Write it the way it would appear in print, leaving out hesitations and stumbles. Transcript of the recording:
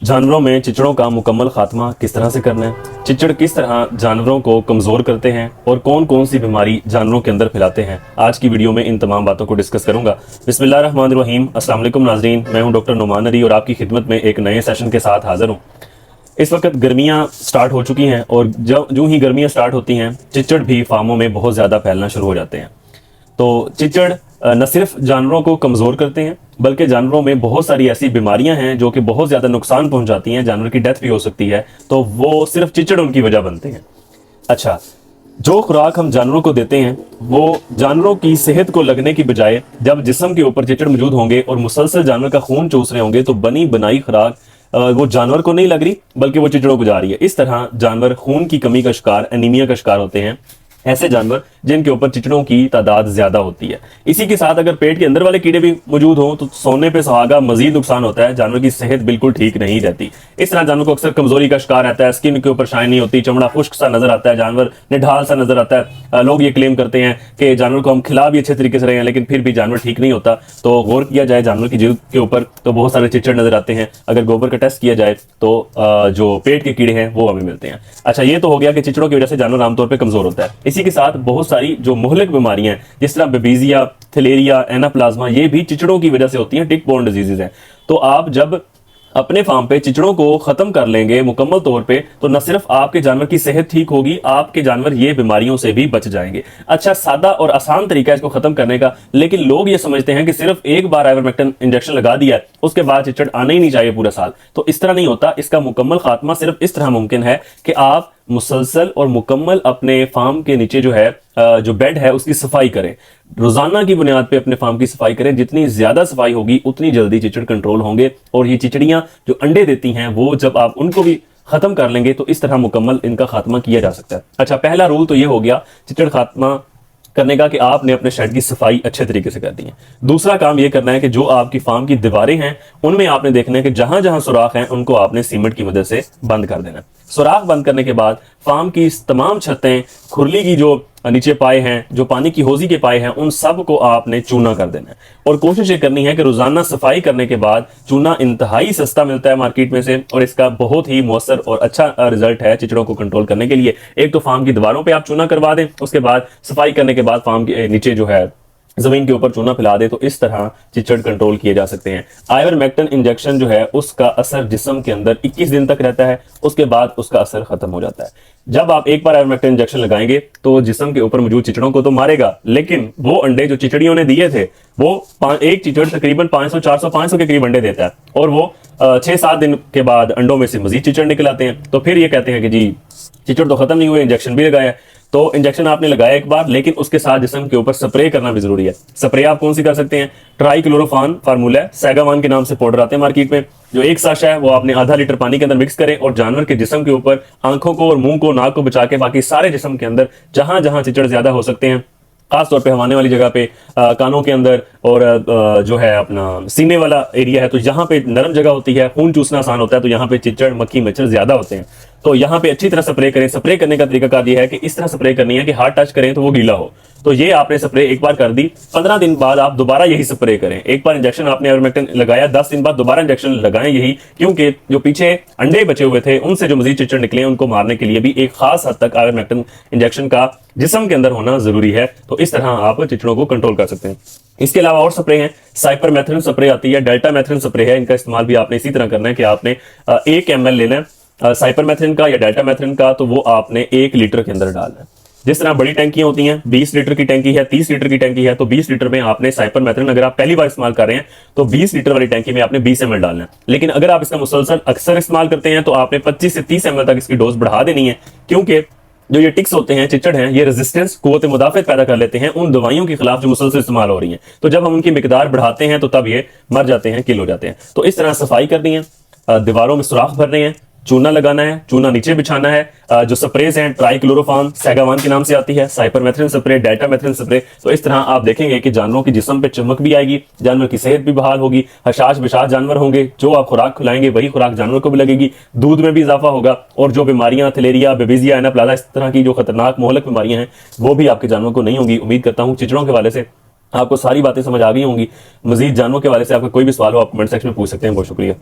जानवरों में चिचड़ों का मुकम्मल खात्मा किस तरह से करना है, चिचड़ किस तरह जानवरों को कमज़ोर करते हैं और कौन कौन सी बीमारी जानवरों के अंदर फैलाते हैं, आज की वीडियो में इन तमाम बातों को डिस्कस करूंगा। बिस्मिल्लाहिर्रहमानिर्रहीम, अस्सलाम वालेकुम नाज़रीन, मैं हूं डॉक्टर नुमान अली और आपकी खिदमत में एक नए सेशन के साथ हाजिर हूं। इस वक्त गर्मियां स्टार्ट हो चुकी हैं और जो ही गर्मियां स्टार्ट होती हैं चिचड़ भी फार्मों में बहुत ज़्यादा फैलना शुरू हो जाते हैं। तो चिचड़ न सिर्फ जानवरों को कमज़ोर करते हैं बल्कि जानवरों में बहुत सारी ऐसी बीमारियां हैं जो कि बहुत ज़्यादा नुकसान पहुंचाती हैं, जानवर की डेथ भी हो सकती है, तो वो सिर्फ चिचड़ उनकी वजह बनते हैं। अच्छा, जो खुराक हम जानवरों को देते हैं वो जानवरों की सेहत को लगने की बजाय जब जिस्म के ऊपर चिचड़ मौजूद होंगे और मुसलसल जानवर का खून चूस रहे होंगे तो बनी बनाई खुराक वो जानवर को नहीं लग रही बल्कि वो चिचड़ों को जा रही है। इस तरह जानवर खून की कमी का शिकार, एनीमिया का शिकार होते हैं, ऐसे जानवर जिनके ऊपर चिचड़ों की तादाद ज्यादा होती है। इसी के साथ अगर पेट के अंदर वाले कीड़े भी मौजूद हों तो सोने पे सुहागा मजीद नुकसान होता है, जानवर की सेहत बिल्कुल ठीक नहीं रहती। इस तरह जानवर को अक्सर कमजोरी का शिकार रहता है, स्किन के ऊपर शाइन नहीं होती, चमड़ा खुश्क सा नजर आता है, जानवर निढाल सा नजर आता है। लोग ये क्लेम करते हैं कि जानवर को हम खिला भी अच्छे तरीके से रहे हैं लेकिन फिर भी जानवर ठीक नहीं होता। तो गौर किया जाए जानवर की जिल्द के ऊपर तो बहुत सारे चिचड़ नजर आते हैं। अगर गोबर का टेस्ट किया जाए तो जो पेट के कीड़े हैं वो हमें मिलते हैं। अच्छा, ये तो हो गया कि चिचड़ों की वजह से जानवर आमतौर पर कमजोर होता है। इसी के साथ बहुत सारी जो मुहलिक बीमारियां हैं जिस तरह बेबीजिया, थलेरिया, एनाप्लाज्मा, ये भी चिचड़ों की वजह से होती हैं, टिक बोर्न डिजीजेज हैं। तो आप जब अपने फार्म पे चिचड़ों को खत्म कर लेंगे मुकम्मल तौर पे तो न सिर्फ आपके जानवर की सेहत ठीक होगी, आपके जानवर ये बीमारियों से भी बच जाएंगे। अच्छा, सादा और आसान तरीका है इसको खत्म करने का, लेकिन लोग ये समझते हैं कि सिर्फ एक बार आइवरमेक्टिन इंजेक्शन लगा दिया उसके बाद चिचड़ आना ही नहीं चाहिए पूरा साल। तो इस तरह नहीं होता। इसका मुकम्मल खात्मा सिर्फ इस तरह मुमकिन है कि आप मुसलसल और मुकम्मल अपने फार्म के नीचे जो है जो बेड है उसकी सफाई करें, रोजाना की बुनियाद पे अपने फार्म की सफाई करें। जितनी ज्यादा सफाई होगी उतनी जल्दी चिचड़ कंट्रोल होंगे और ये चिचड़ियां जो अंडे देती हैं वो जब आप उनको भी खत्म कर लेंगे तो इस तरह मुकम्मल इनका खात्मा किया जा सकता है। अच्छा, पहला रूल तो ये हो गया चिचड़ खात्मा करने का कि आपने अपने शेड की सफाई अच्छे तरीके से कर दी है। दूसरा काम यह करना है कि जो आपकी फार्म की दीवारें हैं उनमें आपने देखना है कि जहां जहां सुराख हैं उनको आपने सीमेंट की मदद से बंद कर देना है। सुराख बंद करने के बाद फार्म की तमाम छतें, खुरली की जो नीचे पाए हैं, जो पानी की हौजी के पाए हैं, उन सब को आपने चूना कर देना है। और कोशिश ये करनी है कि रोजाना सफाई करने के बाद, चूना इंतहाई सस्ता मिलता है मार्केट में से और इसका बहुत ही मौसर और अच्छा रिजल्ट है चिचड़ों को कंट्रोल करने के लिए। एक तो फार्म की दीवारों पे आप चूना करवा दें, उसके बाद सफाई करने के बाद फार्म के नीचे जो है जमीन के ऊपर चूना फैला दे, तो इस तरह चिचड़ कंट्रोल किए जा सकते हैं। आइवरमेक्टिन इंजेक्शन जो है उसका असर जिस्म के अंदर 21 दिन तक रहता है, उसके बाद उसका असर खत्म हो जाता है। जब आप एक बार आइवरमेक्टिन इंजेक्शन लगाएंगे तो जिस्म के ऊपर मौजूद चिचड़ों को तो मारेगा, लेकिन वो अंडे जो चिचड़ियों ने दिए थे वो एक चिचड़ तकरीबन 500, 400, 500 के करीब अंडे देता है और वो 6-7 दिन के बाद अंडों में से मजीद चिचड़ निकल आते हैं। तो फिर ये कहते हैं कि जी चिचड़ तो खत्म नहीं हुए, इंजेक्शन भी लगाया। तो इंजेक्शन आपने लगाया एक बार, लेकिन उसके साथ जिस्म के ऊपर स्प्रे करना भी जरूरी है। स्प्रे आप कौन सी कर सकते हैं? ट्राइक्लोरोफान फार्मूला है, सैगावान के नाम से पाउडर आते हैं मार्केट में। जो एक साशा है वो आपने आधा लीटर पानी के अंदर मिक्स करें और जानवर के जिस्म के ऊपर आंखों को और मुंह को, नाक को बचा के बाकी सारे जिस्म के अंदर जहां जहां चिचड़ ज्यादा हो सकते हैं, खासतौर पे हवाने वाली जगह पे, कानों के अंदर और जो है अपना सीने वाला एरिया है, तो यहाँ पे नरम जगह होती है, खून चूसना आसान होता है, तो यहाँ पे चिचड़, मक्खी, मच्छर ज्यादा होते हैं। तो यहाँ पे अच्छी तरह स्प्रे करें। स्प्रे करने का तरीका यह है कि इस तरह स्प्रे करनी है कि हाथ टच करें तो वो गीला हो। तो ये आपने स्प्रे एक बार कर दी, 15 दिन बाद आप दोबारा यही स्प्रे करें। एक बार इंजेक्शन आपने आइवरमेक्टिन लगाया, 10 दिन बाद दोबारा इंजेक्शन लगाएं यही, क्योंकि जो पीछे अंडे बचे हुए थे उनसे जो मजीद चिचड़ निकले उनको मारने के लिए भी एक खास हद तक आइवरमेक्टिन इंजेक्शन का जिस्म के अंदर होना जरूरी है। तो इस तरह आप चिचड़ों को कंट्रोल कर सकते हैं। इसके अलावा और स्प्रे हैं, साइपरमेथ्रिन स्प्रे आती है, डेल्टामेथ्रिन स्प्रे है। इनका इस्तेमाल भी आपने इसी तरह करना है कि आपने 1 ml लेना है साइपरमेथ्रिन का या डेल्टामेथ्रिन का, तो वो आपने 1 लीटर के अंदर डालना है। जिस तरह बड़ी टैंकियां होती हैं, 20 लीटर की टैंकी है, 30 लीटर की टैंकी है, तो 20 लीटर में आपने साइपरमेथ्रिन, अगर आप पहली बार इस्तेमाल कर रहे हैं तो 20 लीटर वाली टैंकी में आपने 20 ml डालना है। लेकिन अगर आप इसका मुसलसल अक्सर इस्तेमाल करते हैं तो आपने 25 से 30 ml तक इसकी डोज बढ़ा देनी है, क्योंकि जो ये टिक्स होते हैं, चिचड़ हैं, ये रेजिस्टेंस, कुव्वत मुदाफियत पैदा कर लेते हैं उन दवाइयों के खिलाफ जो मुसलसल इस्तेमाल हो रही हैं। तो जब हम उनकी मिकदार बढ़ाते हैं तो तब ये मर जाते हैं, किल हो जाते हैं। तो इस तरह सफाई करनी है, दीवारों में सुराख भरने हैं, चूना लगाना है, चूना नीचे बिछाना है। जो स्प्रेज हैं, ट्राइक्लोरोफान सैगावान के नाम से आती है, साइपरमेथ्रिन स्प्रे, डेल्टामेथ्रिन स्प्रे। तो इस तरह आप देखेंगे कि जानवरों की जिस्म पे चमक भी आएगी, जानवर की सेहत भी बहाल होगी, हशाश बिशाश जानवर होंगे, जो आप खुराक खिलाएंगे वही खुराक जानवर को भी लगेगी, दूध में भी इजाफा होगा और जो बीमारियां, थलेरिया, बेबीजिया, एनाप्लाज्मा, इस तरह की जो खतरनाक मोहलक बीमारियां हैं वो भी आपके जानवर को नहीं होंगी। उम्मीद करता हूँ चिचड़ों के हवाले से आपको सारी बातें समझ आ गई होंगी। मजीद जानवरों के हवाले से आपका कोई भी सवाल हो आप कमेंट सेक्शन में पूछ सकते हैं। बहुत शुक्रिया।